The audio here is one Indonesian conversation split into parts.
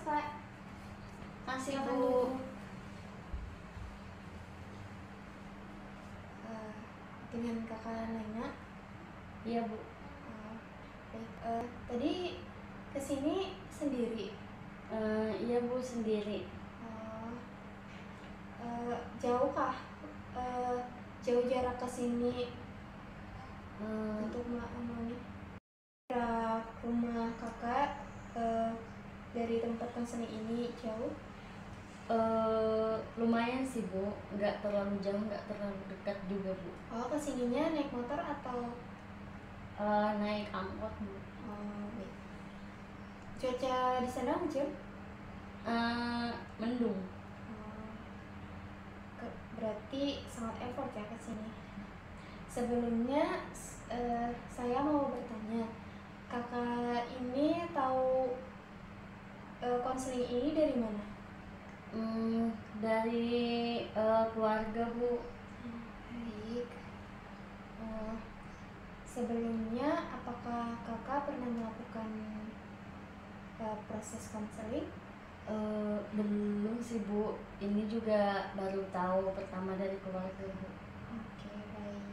Kak. Masih Silakan Bu. duduk. Eh, dengan Kakak Nena. Iya Bu. Baik. Tadi kesini sendiri. Iya Bu, sendiri. Jauh kah? Jauh jarak kesini untuk maunya. Jarak rumah kakak dari tempat konseling ini jauh? Lumayan sih Bu, nggak terlalu jauh, nggak terlalu dekat juga Bu. Kesininya naik motor atau Naik angkot Bu. baik. Cuaca di sana hujan? Mendung. Berarti sangat effort ya ke sini. Sebelumnya saya mau bertanya, kakak ini tahu konseling ini dari mana? Dari keluarga Bu. Baik. Sebelumnya apakah kakak pernah melakukan proses konseling? Belum sih Bu, ini juga baru tahu pertama dari keluarga Bu. Oke, baik.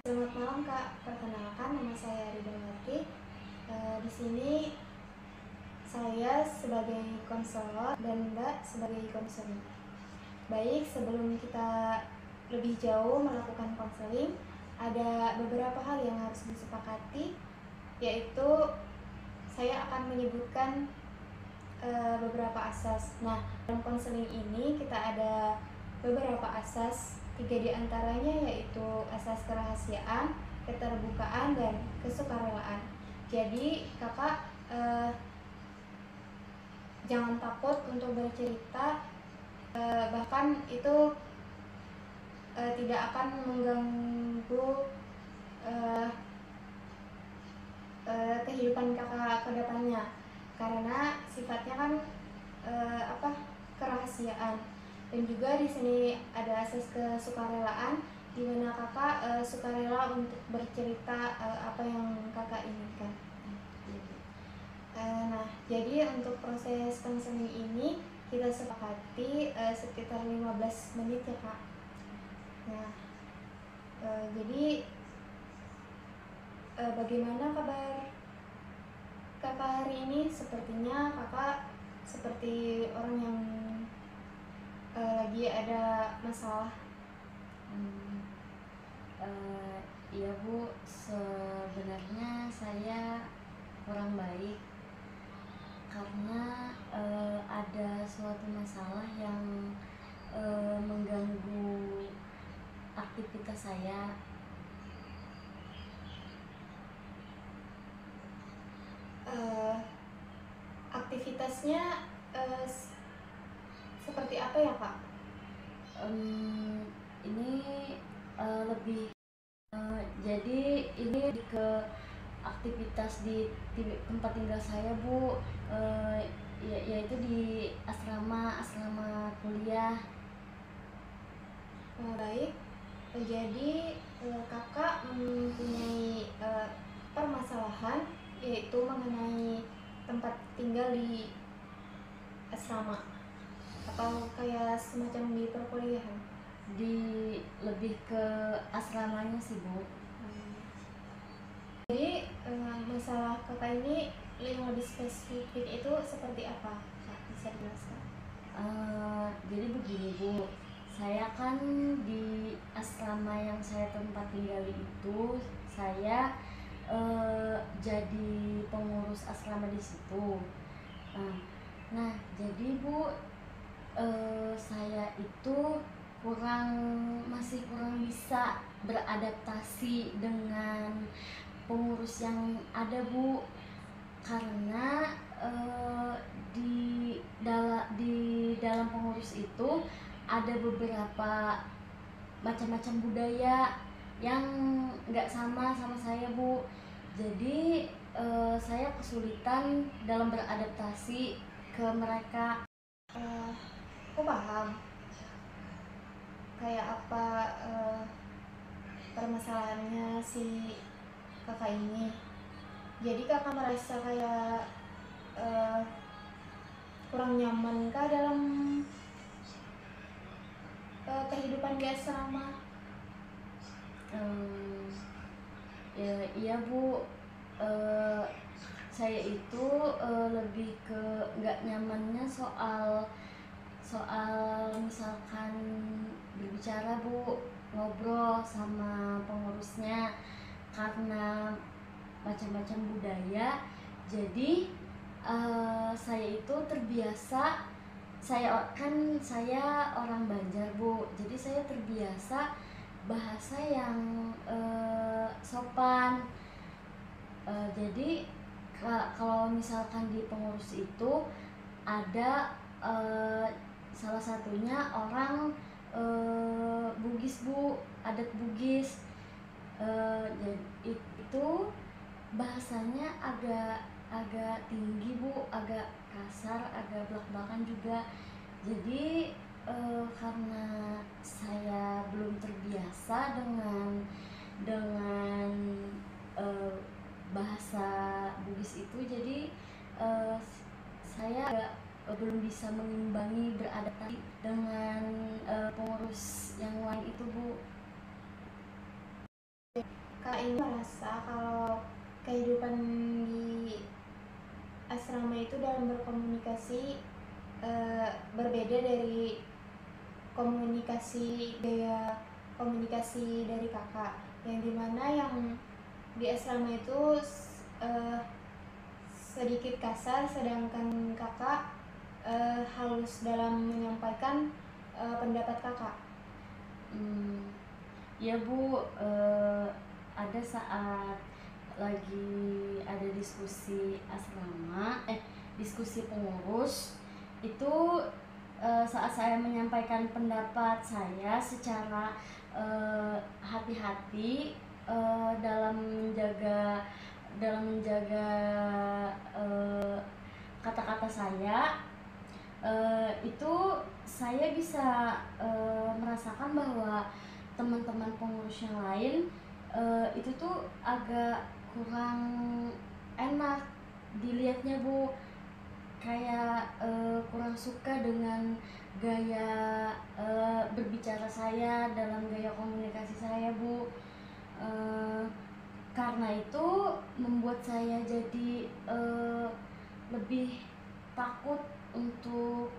Selamat malam Kak, perkenalkan nama saya Ridawati. Di sini saya sebagai konselor dan Mbak sebagai konselor. Baik, sebelum kita lebih jauh melakukan konseling, ada beberapa hal yang harus disepakati, yaitu saya akan menyebutkan beberapa asas. Nah, dalam konseling ini kita ada beberapa asas, 3 diantaranya yaitu asas kerahasiaan, keterbukaan, dan kesukarelaan. Jadi kakak jangan takut untuk bercerita, bahkan itu tidak akan mengganggu kehidupan kakak ke depannya, karena sifatnya kan kerahasiaan. Dan juga di sini ada asas kesukarelaan, di mana kakak sukarela untuk bercerita apa yang kakak inginkan. Nah, jadi untuk proses konseling ini kita sepakati sekitar 15 menit ya Kak. Nah, jadi bagaimana kabar kakak hari ini? Sepertinya kakak seperti orang yang lagi ada masalah. Iya Bu, sebenarnya saya kurang baik karena ada suatu masalah yang mengganggu aktivitas saya. Aktivitasnya seperti apa ya Kak? Ini lebih jadi ini ke aktivitas di tempat tinggal saya Bu, yaitu di asrama kuliah. Baik, jadi kakak mempunyai permasalahan, yaitu mengenai tempat tinggal di asrama atau kayak semacam di perkuliahan? Lebih ke asramanya sih Bu. Jadi masalah kakak ini yang lebih spesifik itu seperti apa Kak? Bisa dijelaskan? Jadi begini Bu, saya kan di asrama yang saya tempat tinggal itu, saya jadi pengurus asrama di situ. Nah jadi Bu, saya itu masih kurang bisa beradaptasi dengan pengurus yang ada Bu, karena di dalam pengurus itu ada beberapa macam-macam budaya yang nggak sama saya Bu. Jadi saya kesulitan dalam beradaptasi ke mereka. Aku paham kayak apa permasalahannya si kakak ini. Jadi kakak merasa kayak kurang nyaman kah dalam kehidupan di asrama? Ya, iya Bu. Saya itu lebih ke nggak nyamannya soal misalkan berbicara Bu, ngobrol sama pengurusnya, karena macam-macam budaya. Jadi saya itu terbiasa, saya orang Banjar Bu, jadi saya terbiasa bahasa yang sopan. Jadi kalau misalkan di pengurus itu ada salah satunya orang Bugis Bu, adat Bugis. Jadi itu bahasanya agak tinggi Bu, agak kasar, agak belak-belakan juga. Jadi karena saya belum terbiasa dengan bahasa Bugis itu, jadi saya agak belum bisa mengimbangi, beradaptasi dengan pengurus yang lain itu Bu. Kak ini merasa kalau kehidupan di asrama itu dalam berkomunikasi berbeda dari gaya komunikasi dari kakak, yang dimana yang di asrama itu sedikit kasar, sedangkan kakak halus dalam menyampaikan pendapat kakak. Ya Bu, ada saat lagi ada diskusi asrama, diskusi pengurus itu, saat saya menyampaikan pendapat saya secara hati-hati dalam menjaga kata-kata saya, itu saya bisa merasakan bahwa teman-teman pengurus yang lain itu tuh agak kurang enak dilihatnya Bu, kayak kurang suka dengan gaya berbicara saya, dalam gaya komunikasi saya Bu. Karena itu membuat saya jadi lebih takut untuk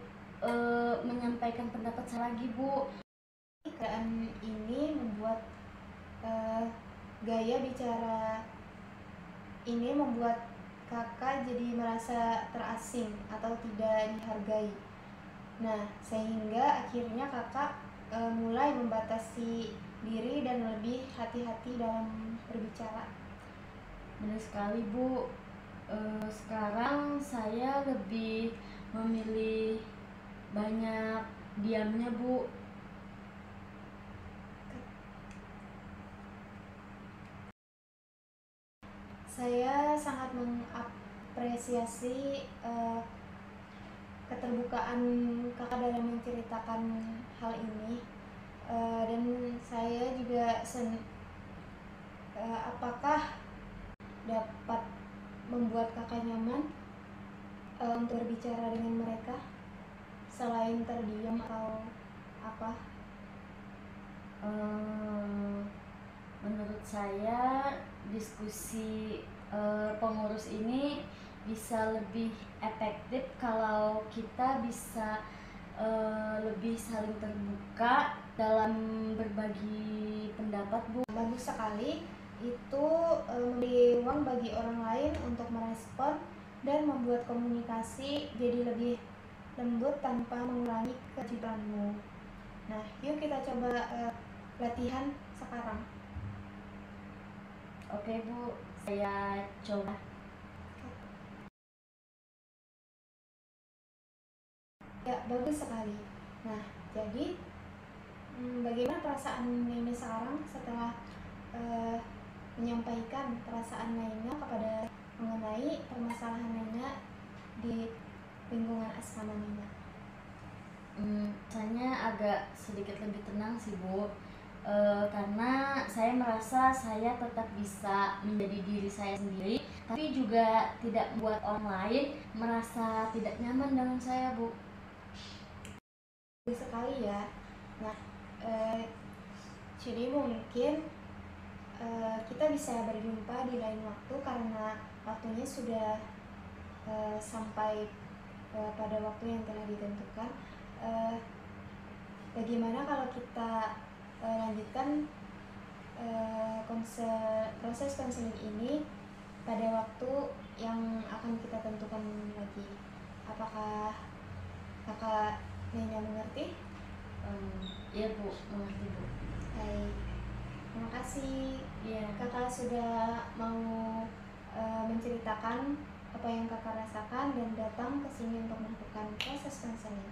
menyampaikan pendapat saya lagi Bu. Keadaan ini membuat gaya bicara ini membuat kakak jadi merasa terasing atau tidak dihargai. Nah, sehingga akhirnya kakak mulai membatasi diri dan lebih hati-hati dalam berbicara. Benar sekali Bu. Sekarang saya lebih memilih banyak diamnya Bu. Saya sangat mengapresiasi keterbukaan kakak dalam menceritakan hal ini, dan saya juga apakah dapat membuat kakak nyaman untuk berbicara dengan mereka selain terdiam atau apa? Menurut saya diskusi pengurus ini bisa lebih efektif kalau kita bisa lebih saling terbuka dalam berbagi pendapat Bu. Bagus sekali, itu memberi ruang bagi orang lain untuk merespon dan membuat komunikasi jadi lebih lembut tanpa mengurangi kewajibanmu. Nah, yuk kita coba latihan sekarang. Oke Bu, saya coba. Ya, bagus sekali. Nah, jadi bagaimana perasaan Nena sekarang setelah menyampaikan perasaan Nena kepada mengenai permasalahan Nena di lingkungan asrama Nena? Saya agak sedikit lebih tenang sih Bu, karena saya merasa saya tetap bisa menjadi diri saya sendiri tapi juga tidak membuat orang lain merasa tidak nyaman dengan saya, Bu. Sekali ya. Nah, jadi mungkin kita bisa berjumpa di lain waktu karena waktunya sudah sampai pada waktu yang telah ditentukan. Bagaimana kalau kita lanjutkan proses konseling ini pada waktu yang akan kita tentukan lagi? Apakah kakak Nena mengerti? Iya Bu, mengerti Bu. Baik, terima kasih Iya. kakak sudah mau menceritakan apa yang kakak rasakan dan datang ke sini untuk melakukan proses konseling.